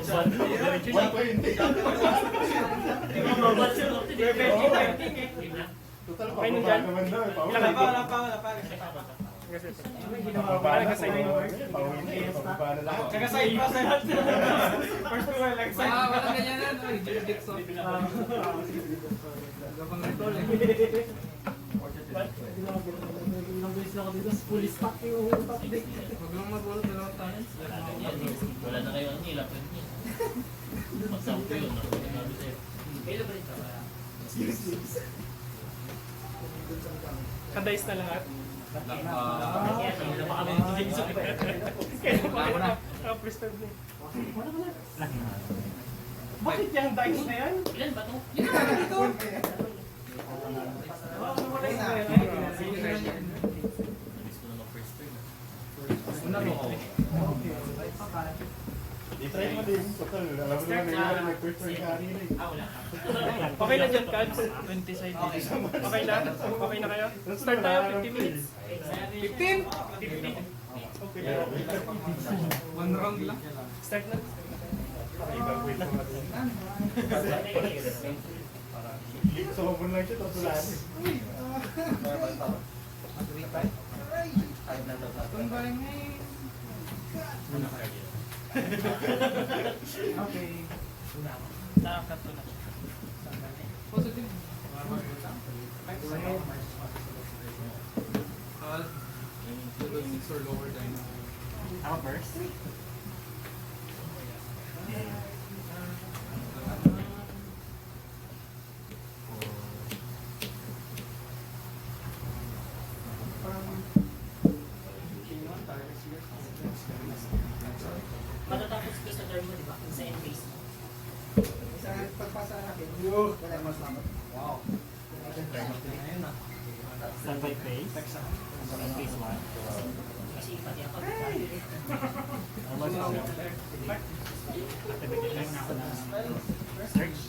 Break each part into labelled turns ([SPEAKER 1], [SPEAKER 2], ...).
[SPEAKER 1] Total pa naman daw.
[SPEAKER 2] Tsaka side pa sa lahat. First one lang side.
[SPEAKER 3] Walang ganyan na. Dixon. Gabang ito lang.
[SPEAKER 4] Ilang beses na ako dito, full stock yung top deck.
[SPEAKER 3] Huwag lang mag-wall, dalawang times.
[SPEAKER 5] Wala na kayo ang nilap. Magsampo yun. Kailan ba rin ka ba?
[SPEAKER 2] Kadice na lahat. Bakit yung dice na yan?
[SPEAKER 5] Ilan ba ito?
[SPEAKER 3] Yan na dito!
[SPEAKER 5] Gusto na mag-first turn.
[SPEAKER 3] Una mo ako.
[SPEAKER 1] I-try mo din. Total, alam mo naman yung nag-first turn kanina eh.
[SPEAKER 5] Wala ka.
[SPEAKER 2] Okay na dyan, Cubs. 20 side. Okay na? Okay na kayo? Start tayo, 50 minutes.
[SPEAKER 3] 15?
[SPEAKER 2] Okay.
[SPEAKER 3] One round lang.
[SPEAKER 2] Start na.
[SPEAKER 1] Wait lang natin. So, mabun lang siya, tapos wala na.
[SPEAKER 3] Tumbay ngayon.
[SPEAKER 4] Okay.
[SPEAKER 2] Nakakat to na.
[SPEAKER 3] Positive. Level 6 or lower dino.
[SPEAKER 4] Ako first.
[SPEAKER 5] Matatapos ko sa turn mo, di ba? Sa end phase mo.
[SPEAKER 4] Sa pagpasa natin, wala mas lamat. Wow. Standby phase. Phase 1.
[SPEAKER 5] Kasi pati ako.
[SPEAKER 4] Activate lang na ako na search.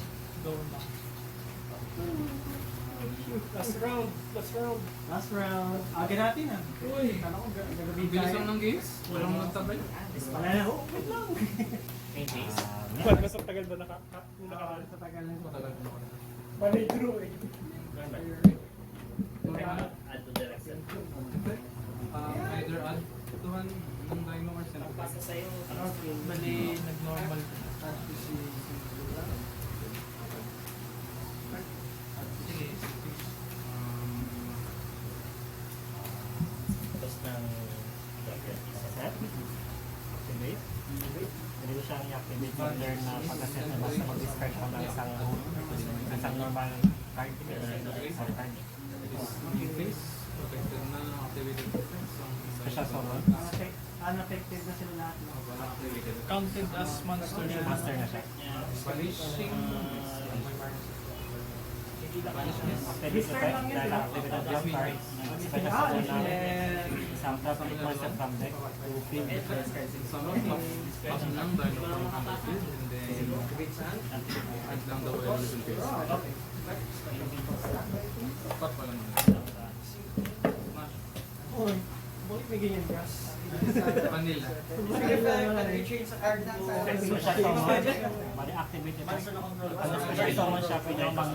[SPEAKER 2] Last round. Last round.
[SPEAKER 4] Last round. Agad natin ah.
[SPEAKER 3] Uy!
[SPEAKER 4] Kala ko gagabi
[SPEAKER 3] Bilis lang ng games. Walang magtabay.
[SPEAKER 4] Wala na. Oh, wait lang.
[SPEAKER 5] End phase.
[SPEAKER 2] Ba't mas tagal ba naka-cut?
[SPEAKER 4] Sa tagal na.
[SPEAKER 3] Matagal na ako.
[SPEAKER 2] Bali, draw eh.
[SPEAKER 5] Add to direct set.
[SPEAKER 3] Either add tuhan ng dino or center.
[SPEAKER 5] Pasa sa'yo.
[SPEAKER 3] Bali, nag-normal. Sige.
[SPEAKER 5] Tapos ng
[SPEAKER 4] Set. Activate. Pwede ko siyang i-activate yung learn na pagkaset na basta mag-discard ko ng isang normal card or card.
[SPEAKER 3] Face. Protected na. Activated defense.
[SPEAKER 4] Special summon.
[SPEAKER 6] Unaffected na sila lahat.
[SPEAKER 3] Activated.
[SPEAKER 2] Counted as monster siya.
[SPEAKER 4] Master na siya.
[SPEAKER 3] Banishing.
[SPEAKER 4] Activate na dahil activate ang jump card. Special summon na isang top monster from deck to fill.
[SPEAKER 3] Summon mo. Pasok lang dino from combat field. And then add lang the evolution phase. Top pa lang.
[SPEAKER 2] Uy, bakit may ganyan gas?
[SPEAKER 3] Vanilla.
[SPEAKER 6] Change sa card lang sa
[SPEAKER 4] Special summon. Bali activate ito. Ano special summon siya pwede yung ng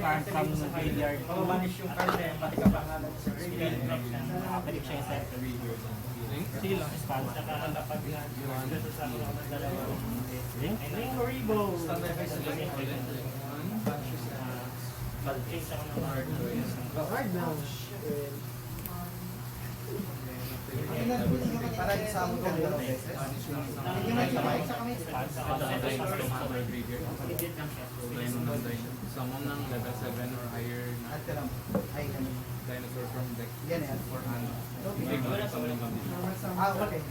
[SPEAKER 4] card from graveyard to
[SPEAKER 6] manish yung card na yan, pati ka pangalan sa screen.
[SPEAKER 4] activate siya yung set.
[SPEAKER 2] Sige lang.
[SPEAKER 4] Expand. Link.
[SPEAKER 2] Ring Horibo.
[SPEAKER 5] Balik ako ng hard.
[SPEAKER 4] Card now.
[SPEAKER 6] Para isama ka ng dalawang beses. Hindi mo sabay sa kami.
[SPEAKER 3] Summon ng level 7 or higher na
[SPEAKER 6] At ka lang. Ay, ganun.
[SPEAKER 3] dinosaur from deck
[SPEAKER 6] Yan yan.
[SPEAKER 3] or hand. Big mo rin summon yung condition.
[SPEAKER 6] Okay.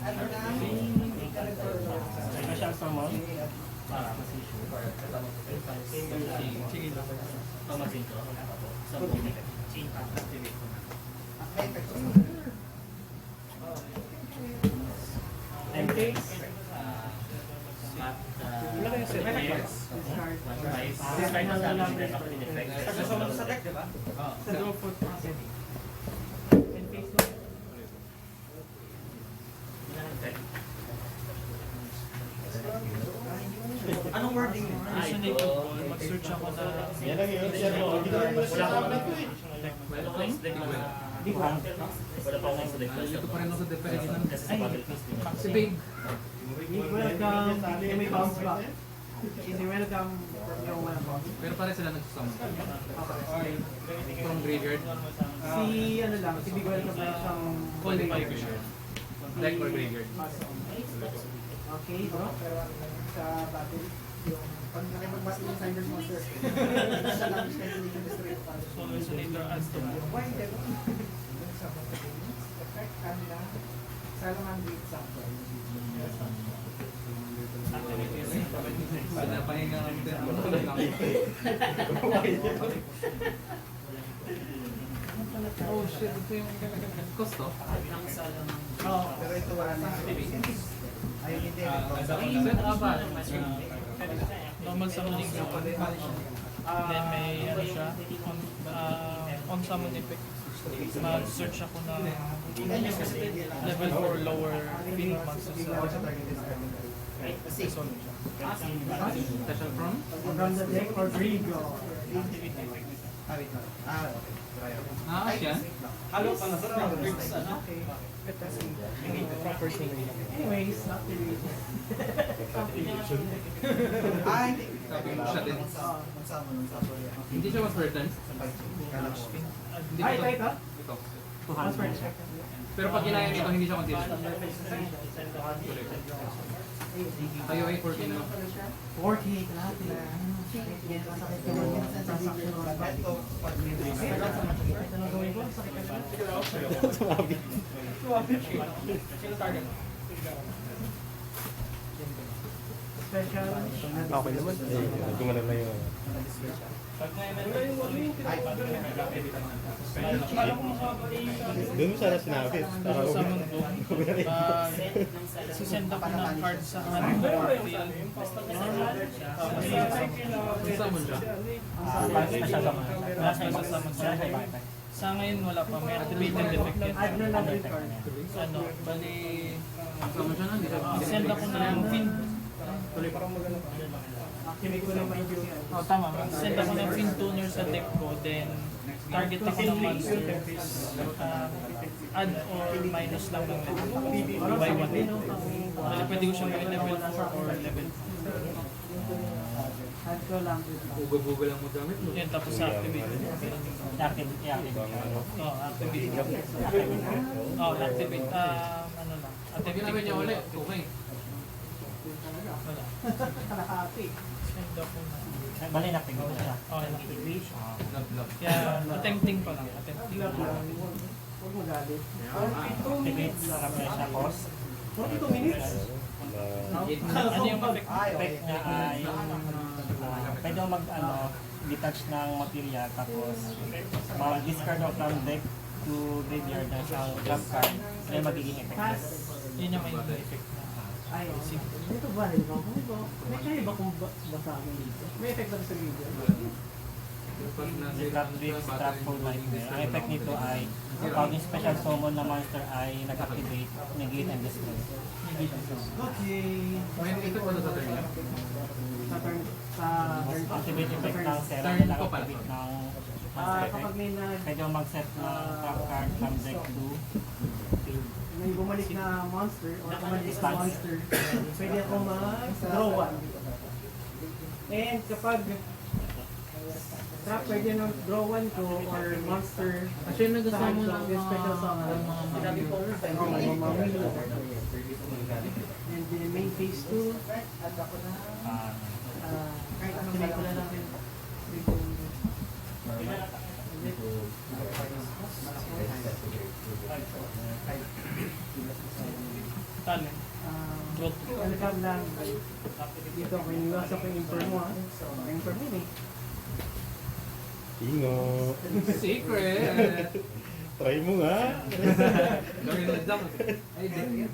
[SPEAKER 6] Ano na?
[SPEAKER 4] Special summon. Para position.
[SPEAKER 3] Sige lang.
[SPEAKER 5] Pamasin ko. Sa buong chain pa. Activate ko na.
[SPEAKER 6] Ay, effect.
[SPEAKER 4] MK.
[SPEAKER 2] Wala kayong set.
[SPEAKER 5] Discard na sa amin din ako in effect.
[SPEAKER 6] Kasama sa deck, di ba?
[SPEAKER 2] Sa draw foot. Sunday football, mag-search ako na
[SPEAKER 1] Yan lang yun. Share mo. Hindi ko rin wala sa akin ito eh.
[SPEAKER 5] Wala ko next deck.
[SPEAKER 4] Di ba?
[SPEAKER 5] Wala pa ako next deck.
[SPEAKER 3] Ito pa rin ako sa defense.
[SPEAKER 5] Kasi sa battle class, di ba?
[SPEAKER 3] Si Babe.
[SPEAKER 4] Welcome. May bounce back. Easy welcome. Yung bounce.
[SPEAKER 3] Pero pare sila nagsusama. From graveyard.
[SPEAKER 4] Si ano lang, si Big Welcome na siyang
[SPEAKER 3] Qualify ko siya. Deck or graveyard.
[SPEAKER 4] Okay, bro.
[SPEAKER 6] Sa battle, yung pag nakipagbasa yung Sinders Monster, siya lang schedule yung destroy ko para
[SPEAKER 2] so resonator adds to that.
[SPEAKER 6] why then? Sa battle, effect kanila, Salamandric Sample.
[SPEAKER 3] Pinapahinga kami din. Oh shit, ito yung costo?
[SPEAKER 6] Oo, pero ito wala na. Ay, hindi.
[SPEAKER 3] Set up ba?
[SPEAKER 2] Normal summoning ko. Then may ano siya, on summon effect. Mag-search ako na level 4 lower field monsters sa
[SPEAKER 3] Special from?
[SPEAKER 4] From the deck or graveyard.
[SPEAKER 3] Siya?
[SPEAKER 4] Anyways, not really.
[SPEAKER 6] Ay,
[SPEAKER 3] Sabi mo siya din.
[SPEAKER 6] Nagsama.
[SPEAKER 3] Hindi siya mas burden? Hindi
[SPEAKER 4] Ay,
[SPEAKER 3] ito.
[SPEAKER 4] ito?
[SPEAKER 3] Ito.
[SPEAKER 4] 200.
[SPEAKER 3] Pero pag ginaya ito, hindi siya condition. Kayo ay 14 na.
[SPEAKER 4] 4K, kalahati.
[SPEAKER 6] Ito, pag may
[SPEAKER 4] Special.
[SPEAKER 1] Okay naman. Gumana na yung... Doon mo sana sinabi. Para
[SPEAKER 2] summon ko. Sisend ako ng card sa kanan ko or field.
[SPEAKER 3] Summon siya.
[SPEAKER 4] Special naman.
[SPEAKER 2] Wala sa isa summon siya. Sa ngayon wala pa, may activated effect yun.
[SPEAKER 4] Add na lang yung card.
[SPEAKER 2] Ano, bali,
[SPEAKER 3] Summon siya na, hindi siya.
[SPEAKER 2] send ako ng field.
[SPEAKER 4] Activate ko naman yung
[SPEAKER 2] Oh, tama. Send ako ng field tuner sa deck ko, then target ako ng monster. Add or minus lang ng level. By 1. Bali, pwede ko siyang gawin level 4 or level 2.
[SPEAKER 4] add ko lang.
[SPEAKER 3] Ugo-bugo lang mo gamit mo.
[SPEAKER 2] Yan, tapos sa activate. Oh, activate. Oh, activate. Ano lang.
[SPEAKER 3] Pag
[SPEAKER 2] Activate
[SPEAKER 3] ginamit niya ulit, okay.
[SPEAKER 2] Wala.
[SPEAKER 4] Kalahati.
[SPEAKER 2] Send ako na.
[SPEAKER 4] Bali na-activate ko siya.
[SPEAKER 2] Oh, activate.
[SPEAKER 3] Love.
[SPEAKER 2] Kaya, attempting pa lang. Attempting.
[SPEAKER 4] Huwag magalit.
[SPEAKER 7] Activate sa siya cost.
[SPEAKER 4] 42 minutes?
[SPEAKER 2] Ano yung effect?
[SPEAKER 7] Effect niya ay pwede mo detach ng material tapos mag-discard of from deck to graveyard na isang trap card na magiging effect.
[SPEAKER 2] Yun yung may effect na.
[SPEAKER 4] Ay, dito ba rin ba? May kaya ba kung basagin dito? May effect ba sa video?
[SPEAKER 3] Pag nasa
[SPEAKER 7] Trap trick, trap full nightmare. Ang effect nito ay pag yung special summon na monster ay nag-activate, negate and destroy.
[SPEAKER 4] Okay.
[SPEAKER 3] May ito pa sa turn niya.
[SPEAKER 4] Sa turn, sa turn.
[SPEAKER 7] Activate effect ng Serra
[SPEAKER 3] Turn
[SPEAKER 7] na
[SPEAKER 3] ko pala.
[SPEAKER 7] activate ng
[SPEAKER 4] Kapag
[SPEAKER 7] effect.
[SPEAKER 4] may
[SPEAKER 7] Pwede mo mag-set ng trap card from deck to field.
[SPEAKER 4] may bumalik na monster or bumalik na monster, pwede ako mag-draw one. And kapag trap, pwede nang draw one ko or monster.
[SPEAKER 3] Kasi yung nag-asama mo ng
[SPEAKER 4] yung special summon.
[SPEAKER 3] mga
[SPEAKER 4] And the main phase 2, at ako na, kahit anong activate ko na lang yun.
[SPEAKER 2] Talent.
[SPEAKER 4] Welcome lang. Dito ako iniwas ako yung Inferno ha. Inferno eh.
[SPEAKER 1] Ingo.
[SPEAKER 3] secret.
[SPEAKER 1] Try mo nga.
[SPEAKER 3] Gawin na dyan. Ay, din.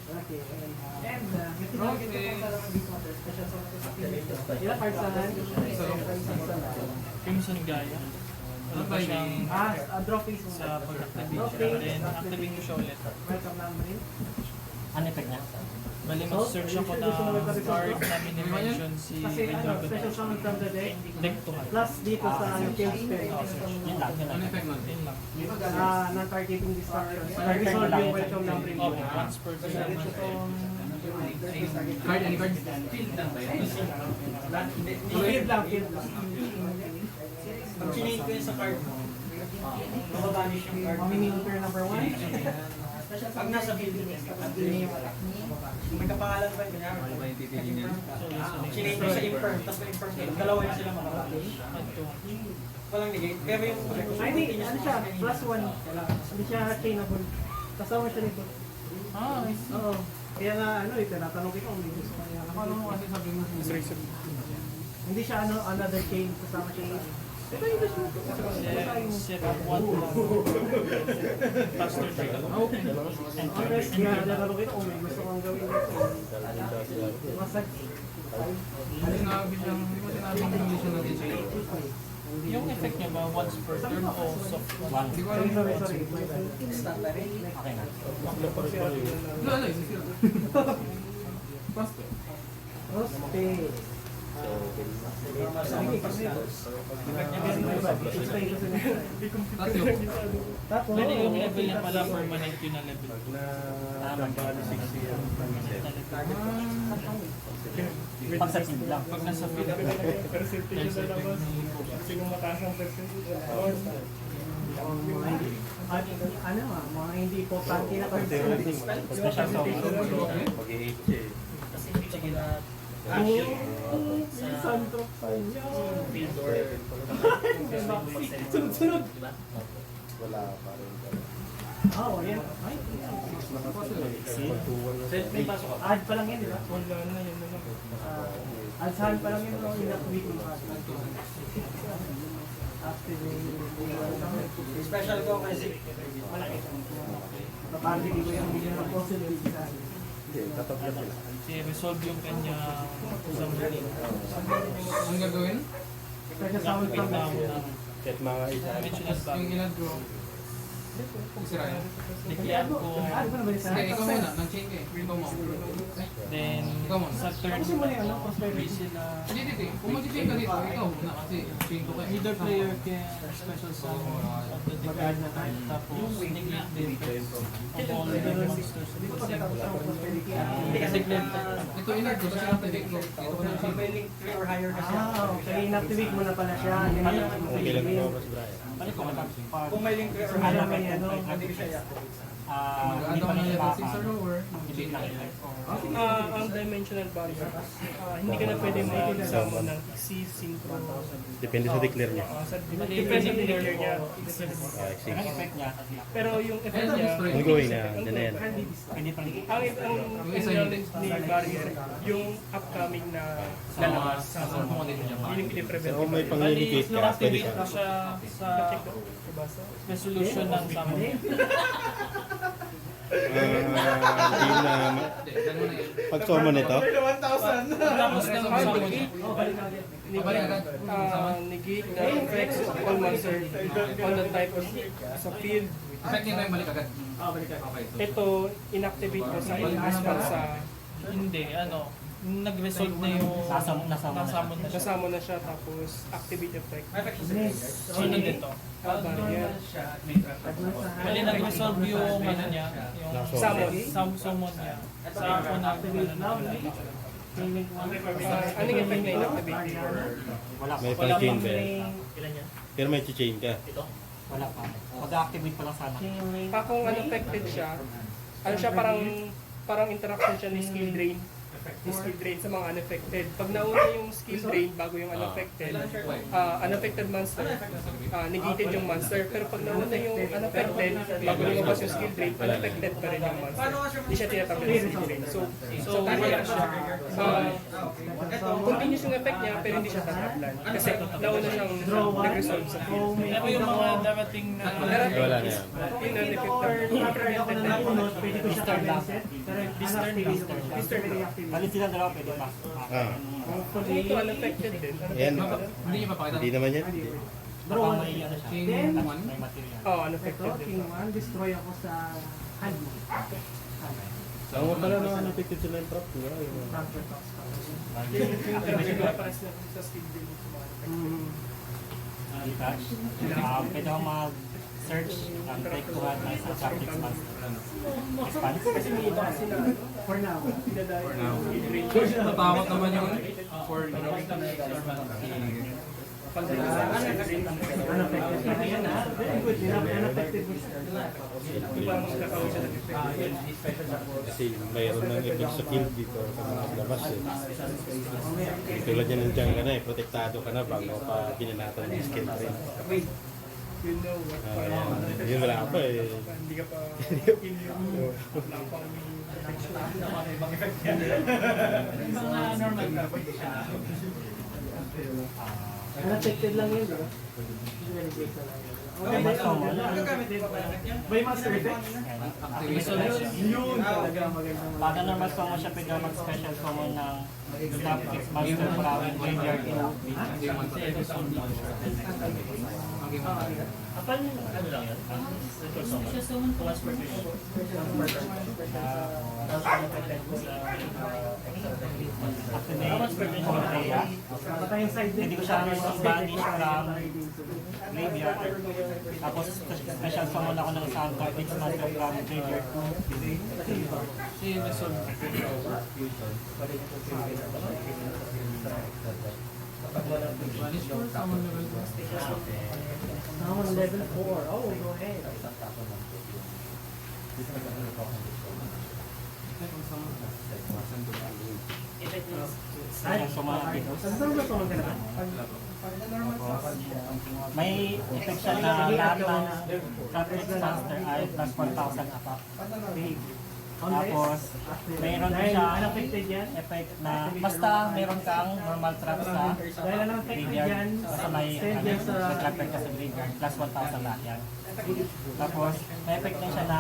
[SPEAKER 4] Okay. And, ilang cards na lang?
[SPEAKER 2] Crimson Gaia. Wala pa siyang
[SPEAKER 4] Draw phase mo.
[SPEAKER 2] sa pag-activate siya. Then, activate ko siya ulit.
[SPEAKER 4] Welcome lang rin.
[SPEAKER 7] Ano effect niya?
[SPEAKER 2] Bali, mag-search ako ng card na minimension si
[SPEAKER 6] Kasi ano, special summon from the deck.
[SPEAKER 2] Deck to hand.
[SPEAKER 6] Plus dito sa ano, kill spell.
[SPEAKER 7] Yun lang, yun
[SPEAKER 3] Ano
[SPEAKER 7] lang.
[SPEAKER 3] effect nun?
[SPEAKER 2] Yun lang.
[SPEAKER 6] Non-targeting destruction. Resolve yung welcome ng
[SPEAKER 2] Okay,
[SPEAKER 6] premium.
[SPEAKER 2] once per turn.
[SPEAKER 3] Card, any card?
[SPEAKER 5] Field lang ba yun?
[SPEAKER 6] Field lang, field lang.
[SPEAKER 5] Pag sinave ko yun sa card mo, mababanish yung card.
[SPEAKER 6] Mamimili turn number 1.
[SPEAKER 5] Pag nasa building, may kapangalan ba yun? Kunyari,
[SPEAKER 3] Ano ba yung titigin niya?
[SPEAKER 5] sinave ko sa infirm, tapos may infirm kayo. Dalawa yung sila makabanish. Walang negate. Pero yung
[SPEAKER 6] I think, ano siya, plus 1. Hindi siya chainable. Kasama siya nito.
[SPEAKER 2] Ah, I see.
[SPEAKER 6] Oo. Kaya nga, ano, tinatanong kita kung may gusto ka niya.
[SPEAKER 3] Paano mo kasi sabi mo
[SPEAKER 6] Hindi siya, ano, another chain. Kasama siya nito. Ito yung gusto mo.
[SPEAKER 2] Set up one lang. Faster check.
[SPEAKER 3] Okay.
[SPEAKER 6] Kaya tinatanong kita kung may gusto kang gawin dito. Masag.
[SPEAKER 3] Hindi sinabi lang, hindi mo sinabi yung condition natin siya.
[SPEAKER 2] Yung effect niya ba once per turn o soft one?
[SPEAKER 7] One.
[SPEAKER 3] Hindi ko alam
[SPEAKER 6] Sorry,
[SPEAKER 3] yung
[SPEAKER 6] sorry.
[SPEAKER 7] Okay na.
[SPEAKER 3] Wala, wala, hindi sila. Pasto.
[SPEAKER 6] Roste.
[SPEAKER 3] Tatlo.
[SPEAKER 6] Tapos,
[SPEAKER 2] Pwede yung level niya pala permanent yun na level.
[SPEAKER 7] Pag sa team lang.
[SPEAKER 2] Pag nasa field,
[SPEAKER 4] Percentage na labas. Kasi kung mataas ang percentage.
[SPEAKER 6] mga hindi, ano mga hindi importante na cards.
[SPEAKER 7] Special song.
[SPEAKER 5] kasi ibig sabihin na
[SPEAKER 6] Santo pa niya.
[SPEAKER 5] field or
[SPEAKER 6] Sunod-sunod.
[SPEAKER 5] diba?
[SPEAKER 6] Oo, yan. Ay,
[SPEAKER 5] May pasok ka.
[SPEAKER 6] add pa lang yan, di ba?
[SPEAKER 4] Wala na, yun na lang.
[SPEAKER 6] Add saan pa lang yan, no? Yung week mo pa.
[SPEAKER 5] Special ko kasi
[SPEAKER 6] Kaparbigay ko yung bigyan ng possibility sa akin.
[SPEAKER 2] resolve yung kanya summary.
[SPEAKER 3] Ang gagawin?
[SPEAKER 6] Special sound from the
[SPEAKER 2] Kahit mga isa.
[SPEAKER 3] Yung in-draw. Sirayan.
[SPEAKER 2] Declare ko.
[SPEAKER 6] Add pa naman sa
[SPEAKER 3] Sige, ikaw muna. Nag-chain ka eh. Ikaw mo.
[SPEAKER 2] Then,
[SPEAKER 3] Ikaw muna.
[SPEAKER 2] sa turn,
[SPEAKER 6] Tapos mo na yung ano, prosperity.
[SPEAKER 2] free sila.
[SPEAKER 3] Hindi, hindi. Kung mag-chain ka dito, ikaw muna kasi chain ko kayo.
[SPEAKER 2] Either player can special summon of the declared na type, tapos neglect the effects of all the monsters of
[SPEAKER 6] Hindi ko
[SPEAKER 2] the
[SPEAKER 6] pa
[SPEAKER 2] same
[SPEAKER 6] katapos ang prosperity.
[SPEAKER 5] hindi kasi
[SPEAKER 3] Ito in-draw. Kasi activate ko. Ito ko na chain.
[SPEAKER 5] may link 3 or higher kasi.
[SPEAKER 6] Okay. Inactivate mo na pala siya. Okay lang po.
[SPEAKER 7] Balik ko lang. Pag
[SPEAKER 5] Kung may link 3 or
[SPEAKER 6] Ano
[SPEAKER 5] higher,
[SPEAKER 6] naman yan, no?
[SPEAKER 5] hindi ko siya
[SPEAKER 7] hindi
[SPEAKER 3] Mag-add
[SPEAKER 7] pa
[SPEAKER 3] ako ng
[SPEAKER 7] na
[SPEAKER 3] level 6 or
[SPEAKER 7] siya
[SPEAKER 3] lower.
[SPEAKER 7] hindi lang effect or
[SPEAKER 4] Ang dimensional barrier, hindi ka na pwede mag-summon ng C-synchro.
[SPEAKER 1] Depende sa declare niya.
[SPEAKER 4] Depende sa declare niya.
[SPEAKER 7] ang effect niya.
[SPEAKER 4] Pero yung effect
[SPEAKER 3] Ito,
[SPEAKER 4] niya,
[SPEAKER 3] destroy.
[SPEAKER 1] Ongoing na, dyan na yan.
[SPEAKER 7] Pwede pa rin.
[SPEAKER 4] ang
[SPEAKER 3] isa
[SPEAKER 4] yung
[SPEAKER 3] yun.
[SPEAKER 4] ni barrier, yung upcoming na lalabas sa yun yung piniprevent.
[SPEAKER 1] So, may pang-indicate ka, pwede
[SPEAKER 2] activate
[SPEAKER 1] ka.
[SPEAKER 2] ko siya sa resolution ng summon.
[SPEAKER 1] Hindi na,
[SPEAKER 3] Hindi, dyan mo na yun.
[SPEAKER 1] pag-summon nito,
[SPEAKER 2] Tapos ng summon,
[SPEAKER 3] Balik agad.
[SPEAKER 4] Negate the effects of all monster on the type of sa field.
[SPEAKER 3] Effect niya na yung balik agad. Okay.
[SPEAKER 4] Ito, inactivate ko sa response sa
[SPEAKER 2] hindi, nag-resolve na yung
[SPEAKER 7] Nasamon na
[SPEAKER 2] nasamon na siya.
[SPEAKER 4] kasama na siya tapos activate effect.
[SPEAKER 2] Sunod dito.
[SPEAKER 4] Barrier.
[SPEAKER 2] Bali, nag-resolve yung niya, yung summon niya. Sa info na
[SPEAKER 4] Ano yung effect na inactivate?
[SPEAKER 7] Wala pa.
[SPEAKER 1] may pang-chain ka. Pero may chain ka.
[SPEAKER 7] Wala pa. Mag-activate pa lang sana.
[SPEAKER 4] Kung unaffected siya, ano siya parang interaction siya ni skill drain. Ni skill drain sa mga unaffected. Pag nauna yung skill drain bago yung unaffected, unaffected monster, negated yung monster. Pero pag nauna yung unaffected, bago lumabas yung skill drain, unaffected pa rin yung monster. Hindi siya tinatanggal yung skill drain. So wala siya. Continuous yung effect niya, pero hindi siya tatablan. Kasi nauna siyang nag-resolve sa field.
[SPEAKER 2] Pero yung mga darating na
[SPEAKER 1] Wala na yan.
[SPEAKER 4] Yun ang effect na prevented na yun.
[SPEAKER 6] Pwede ko siya reset. Pero inactivate ko siya.
[SPEAKER 4] Mr. Reactivate.
[SPEAKER 7] Balik sila dalawa pwede pa.
[SPEAKER 1] Ah,
[SPEAKER 4] Ito unaffected din.
[SPEAKER 1] ayan.
[SPEAKER 3] Hindi niya papakita.
[SPEAKER 1] Hindi naman yan.
[SPEAKER 7] Baka may ano siya.
[SPEAKER 3] Chain 1.
[SPEAKER 7] May material.
[SPEAKER 4] Oo, unaffected
[SPEAKER 6] Ito,
[SPEAKER 4] din.
[SPEAKER 6] king 1, destroy ako sa hand mo.
[SPEAKER 1] Ang pala naman napitit sila yung prop, di ba?
[SPEAKER 6] Transfer tax.
[SPEAKER 2] Pares lang sa speed din yung sumahan.
[SPEAKER 7] detach. Pwede ako mag-search ang take to add ng isang traffic monster. Expanse.
[SPEAKER 2] Kasi may iba kasi na
[SPEAKER 6] For now.
[SPEAKER 3] For now. Natakot naman yung for
[SPEAKER 6] Unaffected. Very good. Unaffected booster.
[SPEAKER 1] Kasi mayroon ng effect sa kill dito sa mga labas eh. Tulad yan nandiyan ka na eh, protektado ka na bago pa pinanatan ng skill train.
[SPEAKER 2] you know what.
[SPEAKER 1] Yun wala pa eh.
[SPEAKER 2] Hindi ka pa wala pang ibang effect yan. Mga normal ka pwede siya.
[SPEAKER 6] Unaffected lang yun, di ba? Very great na lang yun.
[SPEAKER 7] May common.
[SPEAKER 6] May master effect? Yun talaga magandang
[SPEAKER 7] Pagka normal common siya, pwede ako mag-special common ng traffic monster from graveyard to
[SPEAKER 5] Kapan, ano lang yun? Siya sa mga once per day.
[SPEAKER 7] activate Correa.
[SPEAKER 6] Patay yung side
[SPEAKER 7] Hindi ko siya banish from graveyard. Tapos special summon ako ng isang traffic monster from graveyard to
[SPEAKER 2] Si resolve.
[SPEAKER 6] Now on level 4. Oh, go ahead.
[SPEAKER 7] special summon ng Pitos.
[SPEAKER 6] Saan ba summon ka na?
[SPEAKER 7] May effect siya na lahat ng traffic monster ay plus 1,000 up. Tapos, mayroon din siya
[SPEAKER 6] Unaffected yan?
[SPEAKER 7] effect na basta meron kang normal trap sa
[SPEAKER 6] Dahil unaffected yan,
[SPEAKER 7] graveyard, basta may
[SPEAKER 6] send yan sa...
[SPEAKER 7] trapper ka sa graveyard, plus 1,000 lahat yan. Tapos, may effect din siya na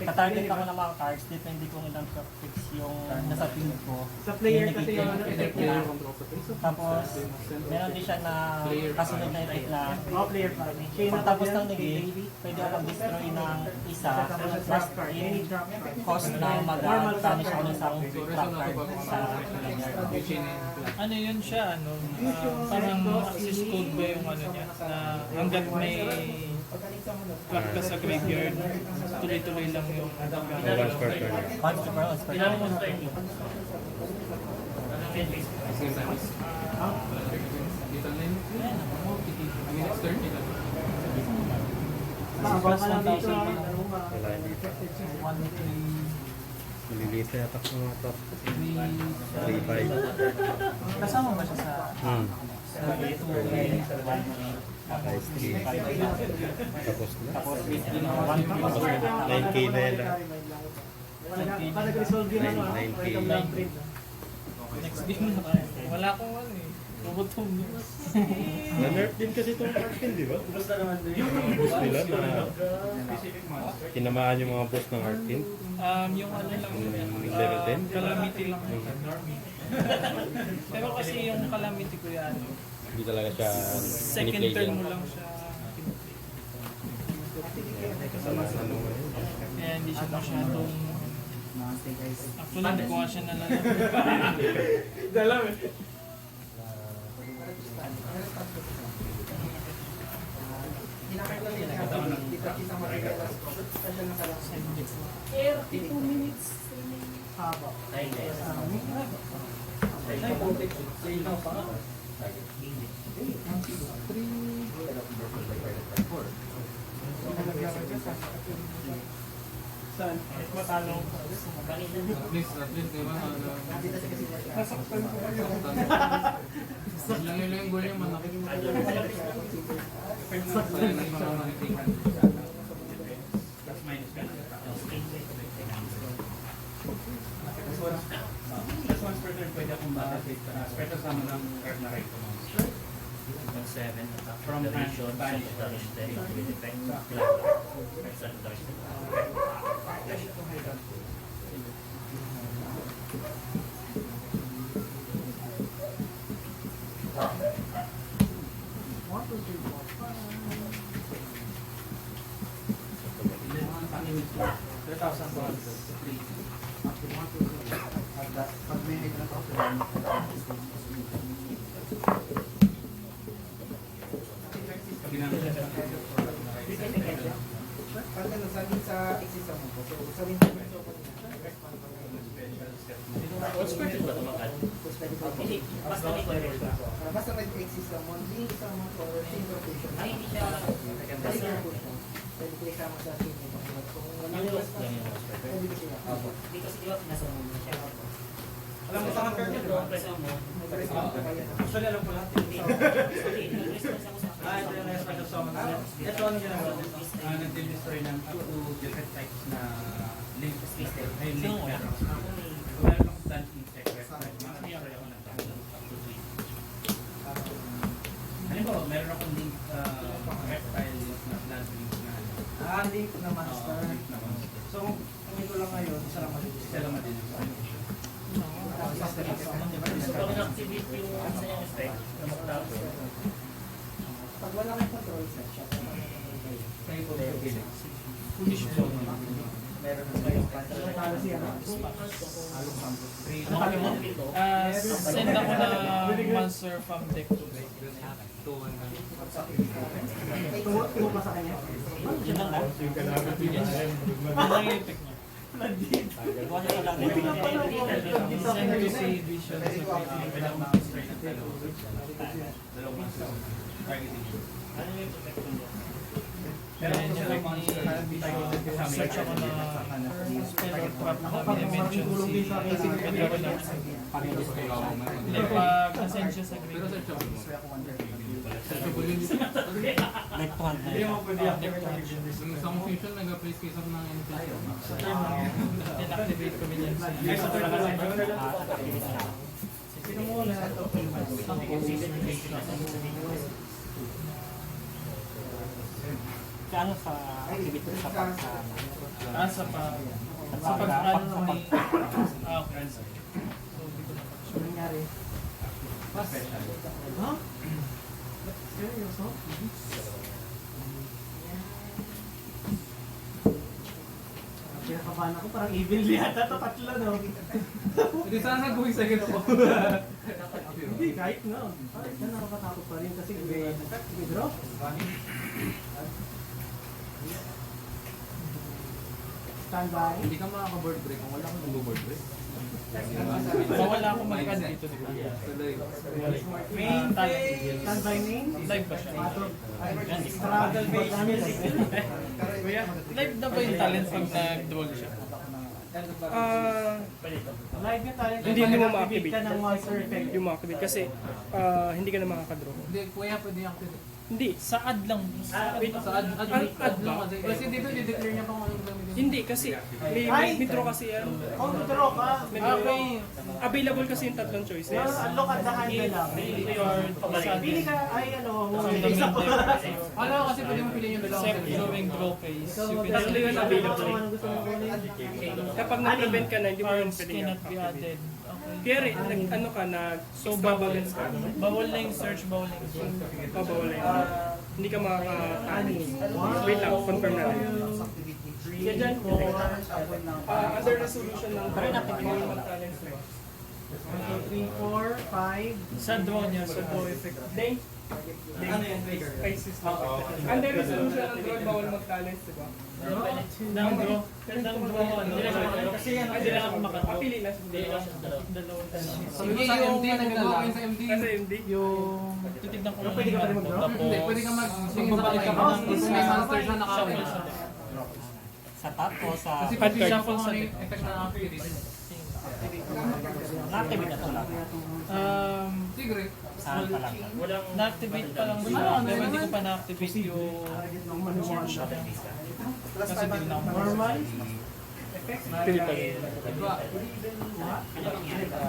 [SPEAKER 7] katarget ako ng mga cards, depende kung ilang fix yung nasa field ko.
[SPEAKER 6] Sa player kasi yung
[SPEAKER 7] effect
[SPEAKER 6] unaffected.
[SPEAKER 7] na. Tapos, meron din siya na kasunod na effect na
[SPEAKER 6] Mga player pa.
[SPEAKER 7] kung tapos ng negate, pwede ako mag-destroy ng isa, plus in cost na mag-punish ako ng isang trap card sa graveyard.
[SPEAKER 2] Ano yun siya, ano, parang access code ba yung ano niya, na hanggat may trap ka sa graveyard, tuloy-tuloy lang yung
[SPEAKER 1] Once per turn.
[SPEAKER 7] Once per once per
[SPEAKER 5] Ilan mo sa inyo?
[SPEAKER 3] dito na yun. I mean, it's 30 lang.
[SPEAKER 6] Baka ka lang dito.
[SPEAKER 1] Wala hindi pa. Maliliit na attack ng mga top. 3-5.
[SPEAKER 2] Kasama ba siya sa...
[SPEAKER 1] Nice 3. Tapos na.
[SPEAKER 7] Tapos,
[SPEAKER 1] Tapos 9k na yan lang.
[SPEAKER 6] Baka nag-resolve yun ano,
[SPEAKER 1] 9K.
[SPEAKER 6] welcome lang print.
[SPEAKER 2] Next game na tayo. Wala akong ano eh. Robot home news.
[SPEAKER 1] Na-nerf din kasi itong Arkin, di ba? Yung boss nila na tinamaan yung mga boss ng Arkin.
[SPEAKER 2] Yung ano lang,
[SPEAKER 1] Yung level 10?
[SPEAKER 2] calamity lang. Pero kasi yung calamity ko yan,
[SPEAKER 1] Hindi talaga siya
[SPEAKER 2] second
[SPEAKER 1] piniplay
[SPEAKER 2] turn
[SPEAKER 1] niya.
[SPEAKER 2] mo lang siya.
[SPEAKER 1] Ano,
[SPEAKER 2] Kaya hindi siya masyadong... Actually, hindi ko nga siya nalalaro. Dalaw eh.
[SPEAKER 5] Air, 2 minutes.
[SPEAKER 6] Haba.
[SPEAKER 5] 9 days.
[SPEAKER 6] Saan? Matalo.
[SPEAKER 3] At least, di ba?
[SPEAKER 6] Nasaktan ko kayo.
[SPEAKER 3] Lang yung goal yung manak.
[SPEAKER 4] That's once per turn pwede akong ma-take special summon ng card na right ko.
[SPEAKER 5] 7
[SPEAKER 4] From
[SPEAKER 5] duration,
[SPEAKER 4] banish.
[SPEAKER 5] damage 10, with effect, extra damage
[SPEAKER 6] 1, 2, 3, 4, 5. Pag may need na ako. Pag ano, sabi sa exercise mo po, so sabihin ko
[SPEAKER 5] What's ba ito magkano? Hindi, basta may cover ka.
[SPEAKER 6] basta mag-exist lang mo, hindi sa mga for same rotation.
[SPEAKER 5] Ay, hindi siya.
[SPEAKER 6] Basta pwede ko isama sa team mo. Kung wala
[SPEAKER 5] Yung
[SPEAKER 6] yung
[SPEAKER 5] loss lang yun.
[SPEAKER 6] pwede ko siya.
[SPEAKER 5] Hindi kasi di ba pinasa mo na siya.
[SPEAKER 6] Alam mo sa mga curve
[SPEAKER 5] Yung presyo mo.
[SPEAKER 2] Actually, alam ko lahat.
[SPEAKER 5] Hindi, nag-response ako sa akin.
[SPEAKER 2] Ito yung response sa mga. Ito ang ginagawa. Nag-destroy ng up to different types na link system. Ay, link na. Meron akong plant insect website. Makakasya ako ng tao. Halimbawa, meron akong link reptile na plant link na.
[SPEAKER 6] link na master.
[SPEAKER 2] Link na monster.
[SPEAKER 6] So, kung ito lang ngayon, isa lang malinis.
[SPEAKER 2] Isa lang madilis.
[SPEAKER 5] So, pag in-activate yung isa yung effect, na magtapo.
[SPEAKER 6] Pag wala kang control set, siya.
[SPEAKER 2] Kayo po yung Felix. Foolish zone.
[SPEAKER 6] Meron na kayo. Talo siya.
[SPEAKER 2] Send ako na monster from deck to deck.
[SPEAKER 6] Tuwa pa sa kanya.
[SPEAKER 7] Yun lang lang.
[SPEAKER 2] Yun lang yung effect niya.
[SPEAKER 7] Buwan na lang.
[SPEAKER 2] Send to si Vision sa pinag-monster ng dalawang monster.
[SPEAKER 7] Ano yung protection niya?
[SPEAKER 2] Pero yung effect ni search ako na spell or trap na i-mention si Pedro na. Like pag-ascend siya sa
[SPEAKER 3] Pero
[SPEAKER 2] green.
[SPEAKER 3] searchable mo. Searchable yun.
[SPEAKER 7] Like 200.
[SPEAKER 3] Yung isang fusion, nag-place case up ng anything.
[SPEAKER 2] Inactivate ko din yan sa
[SPEAKER 7] Activate na.
[SPEAKER 6] Sino mo na ito?
[SPEAKER 7] Kano sa activate ko sa pag sa
[SPEAKER 2] sa pag-ano ni... okay. So, hindi ko na
[SPEAKER 6] Ano nangyari? Ha? Seryoso? Pinakabahan ako, parang evil yata ito, tatlo no?
[SPEAKER 3] Hindi sana going second po.
[SPEAKER 6] Hindi, kahit na. Kahit na nakakatakot pa rin kasi withdraw. Standby.
[SPEAKER 3] Hindi ka makaka-board break kung wala kang nag-board break.
[SPEAKER 2] Bawal ako mag-add dito, di ba?
[SPEAKER 3] Tuloy.
[SPEAKER 6] Main phase. Standby main.
[SPEAKER 2] Live ba siya?
[SPEAKER 6] Struggle phase music.
[SPEAKER 2] Kuya, live na ba yung talent pag nag-dual siya?
[SPEAKER 6] Live yung talent.
[SPEAKER 8] Hindi mo
[SPEAKER 6] Pag
[SPEAKER 8] ma-activate.
[SPEAKER 6] ka ng monster effect.
[SPEAKER 8] Yung ma-activate kasi hindi ka na makakadraw.
[SPEAKER 3] Hindi, kuya pwede yung activate.
[SPEAKER 8] Hindi.
[SPEAKER 2] Sa add lang.
[SPEAKER 8] Wait.
[SPEAKER 3] Sa add lang kasi. Kasi dito, di-declare niya pa kung anong gamitin.
[SPEAKER 8] Hindi kasi may withdraw kasi yan.
[SPEAKER 6] Kung withdraw ka,
[SPEAKER 2] Okay.
[SPEAKER 8] Available kasi yung tatlong choices.
[SPEAKER 6] unlock at the hand na lang. Pili ka, ay ano, isa pa.
[SPEAKER 3] Ano kasi pwede mo piliin yung dalawang
[SPEAKER 2] Except during draw phase, you can
[SPEAKER 8] Tatlo yun available.
[SPEAKER 6] Gusto mo kunin?
[SPEAKER 8] Kapag na-prevent ka na, hindi mo yung
[SPEAKER 2] cards
[SPEAKER 8] pwede
[SPEAKER 2] cannot be
[SPEAKER 8] i-activate.
[SPEAKER 2] added. Okay.
[SPEAKER 8] Kaya rin, ano ka,
[SPEAKER 2] So,
[SPEAKER 8] nag-balance ka.
[SPEAKER 2] bawal na yung search, bawal na yung search.
[SPEAKER 8] Pabawal na yun. Hindi ka makakatali. Wait lang, confirm na rin. Kaya dyan, under resolution ng bawal mag-talents, diba?
[SPEAKER 6] 1, 2, 3, 4, 5.
[SPEAKER 2] Sa draw niya, sa draw effect.
[SPEAKER 8] Then,
[SPEAKER 6] Ano yan, trigger?
[SPEAKER 8] ay system. Under resolution ng draw, bawal mag-talents, diba?
[SPEAKER 2] Nang draw, ano,
[SPEAKER 6] Kasi yan,
[SPEAKER 2] hindi lang ako makadraw.
[SPEAKER 8] Pili na siya.
[SPEAKER 2] Dalawang
[SPEAKER 3] Hindi, sa MD, nag-draw kayo sa MD.
[SPEAKER 8] Kasi hindi.
[SPEAKER 2] yung titignan ko lang
[SPEAKER 6] Pwede ka pa rin
[SPEAKER 2] yung
[SPEAKER 6] mag-draw?
[SPEAKER 3] Hindi, pwede ka magbabalik ka pa ng may monster siya nakakita.
[SPEAKER 7] sa top o sa
[SPEAKER 3] Kasi
[SPEAKER 8] Hard
[SPEAKER 3] pwede siya
[SPEAKER 8] card.
[SPEAKER 3] kung ano yung effect na activate.
[SPEAKER 7] na-activate na ito lang.
[SPEAKER 3] Sigre.
[SPEAKER 7] Saan pa lang.
[SPEAKER 2] na-activate pa lang siya. Pero hindi ko pa na-activate yung search. Kasi hindi na ako
[SPEAKER 6] Normal.
[SPEAKER 8] Pili pa rin.
[SPEAKER 3] Diba?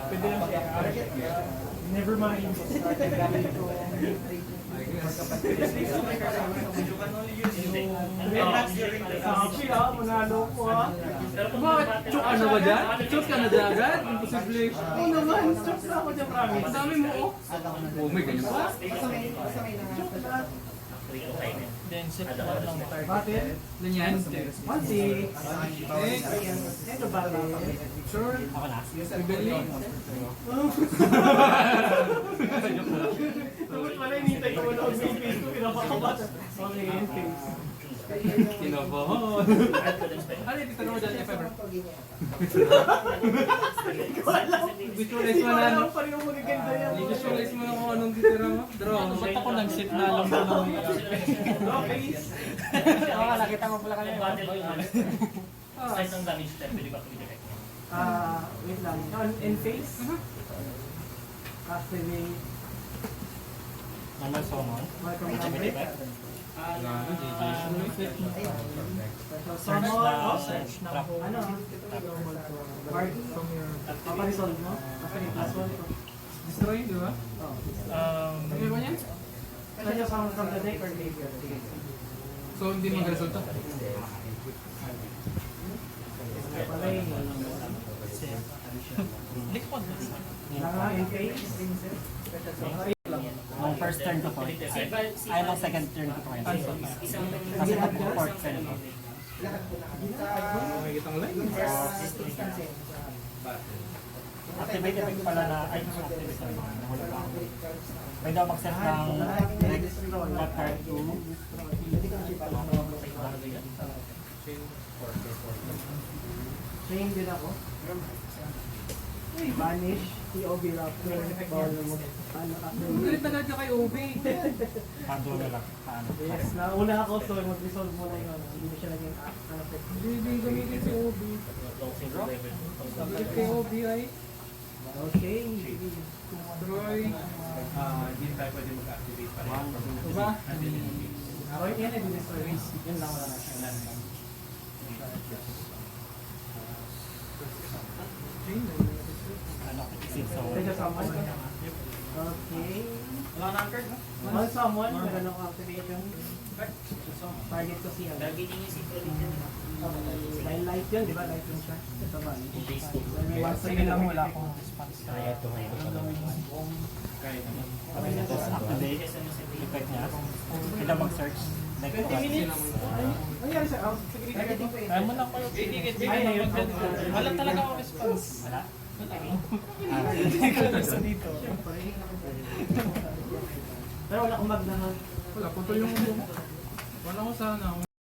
[SPEAKER 6] Pwede lang siya. Never mind. Actually, manalo ko ha.
[SPEAKER 3] Bakit? Choke ka na ba dyan? Choke ka na dyan agad? Imposible.
[SPEAKER 6] Oo naman, stop na ako dyan, promise.
[SPEAKER 3] Ang dami mo, oh. Oh, may ganyan pa.
[SPEAKER 6] Basta may nangasal.
[SPEAKER 5] 3 to 5.
[SPEAKER 8] Then set
[SPEAKER 5] Ada
[SPEAKER 8] mo
[SPEAKER 5] oras
[SPEAKER 8] lang
[SPEAKER 5] na.
[SPEAKER 8] target.
[SPEAKER 6] Bakit?
[SPEAKER 3] Ganyan.
[SPEAKER 6] 1-6. Ito ba?
[SPEAKER 3] Sure.
[SPEAKER 7] Ako na.
[SPEAKER 3] Rebelli.
[SPEAKER 6] Tapos pala inintay ko wala akong face ko. Pinapakabata. Okay, in face.
[SPEAKER 3] Kinabahan.
[SPEAKER 5] Add ko din spell.
[SPEAKER 3] Ano yung titanong mo dyan, if ever?
[SPEAKER 6] Visualize
[SPEAKER 3] Visualize mo na, no?
[SPEAKER 6] pa rin yung magaganda yan.
[SPEAKER 3] I-visualize mo na kung anong titira mo. Draw.
[SPEAKER 8] Ba't ako nag-set na alam ko na may
[SPEAKER 6] Okay.
[SPEAKER 7] Oo, nakita mo pala kanina.
[SPEAKER 5] Battle yung ano. Size ng damage step, pwede ko activate direct.
[SPEAKER 6] Wait lang. In face? Activate.
[SPEAKER 7] Normal summon.
[SPEAKER 6] Welcome
[SPEAKER 7] Activate
[SPEAKER 6] number.
[SPEAKER 7] effect.
[SPEAKER 6] Summon.
[SPEAKER 7] Search na trap.
[SPEAKER 6] Ano? Mark. Paparesolve mo? Kasi may plus 1 ito.
[SPEAKER 3] Destroy, di ba?
[SPEAKER 6] Oh.
[SPEAKER 3] Ano ba yan?
[SPEAKER 6] Kasi yung summon from the deck or graveyard?
[SPEAKER 3] So, hindi mag-resulta.
[SPEAKER 6] Palay.
[SPEAKER 8] Likod.
[SPEAKER 6] In face?
[SPEAKER 7] Nung first turn ko to, ay nung second turn ko to ngayon. Kasi nag-fourth turn ko.
[SPEAKER 3] Makikita ang line.
[SPEAKER 7] Activate effect pala na, ay nung activate na naman, nahuli pa ako. Pwede ako mag-set ng next what card to
[SPEAKER 6] Chain din ako. Vanish. TOB Raptor. Bawal mo.
[SPEAKER 3] Galit na galit ka kay OB.
[SPEAKER 7] pando na lang. Paano?
[SPEAKER 6] Yes, nauna ako so mag-resolve mo na yun. Hindi mo siya naging affect.
[SPEAKER 3] Hindi gamitin si OB. Galit kay OB ay.
[SPEAKER 6] Okay.
[SPEAKER 3] Destroy.
[SPEAKER 2] Hindi tayo pwede mag-activate pa rin.
[SPEAKER 3] Diba?
[SPEAKER 6] Okay, yan ay destroy. Yun lang wala na siya.
[SPEAKER 7] Ano? Exit so.
[SPEAKER 6] Pwede summon. Okay.
[SPEAKER 2] Wala na ang card, no?
[SPEAKER 6] One summon, meron ako activation. Target ko siya.
[SPEAKER 5] Targeting yung si Prodigy.
[SPEAKER 6] Light yun, di ba? Light yun siya. Ito ba?
[SPEAKER 5] Base ko.
[SPEAKER 8] Sige lang, wala akong response.
[SPEAKER 1] Kaya ito ngayon.
[SPEAKER 7] Tapos activate effect niya. Pwede mag-search. Next
[SPEAKER 6] 20
[SPEAKER 7] one.
[SPEAKER 6] minutes. Ano nangyari sa house? Targeting ko
[SPEAKER 8] Kaya mo na ako. Wala talaga akong response.
[SPEAKER 7] Wala?
[SPEAKER 8] Gusto dito.
[SPEAKER 6] Pero wala akong magnahan.
[SPEAKER 3] Wala, putol yung... Wala ko sana.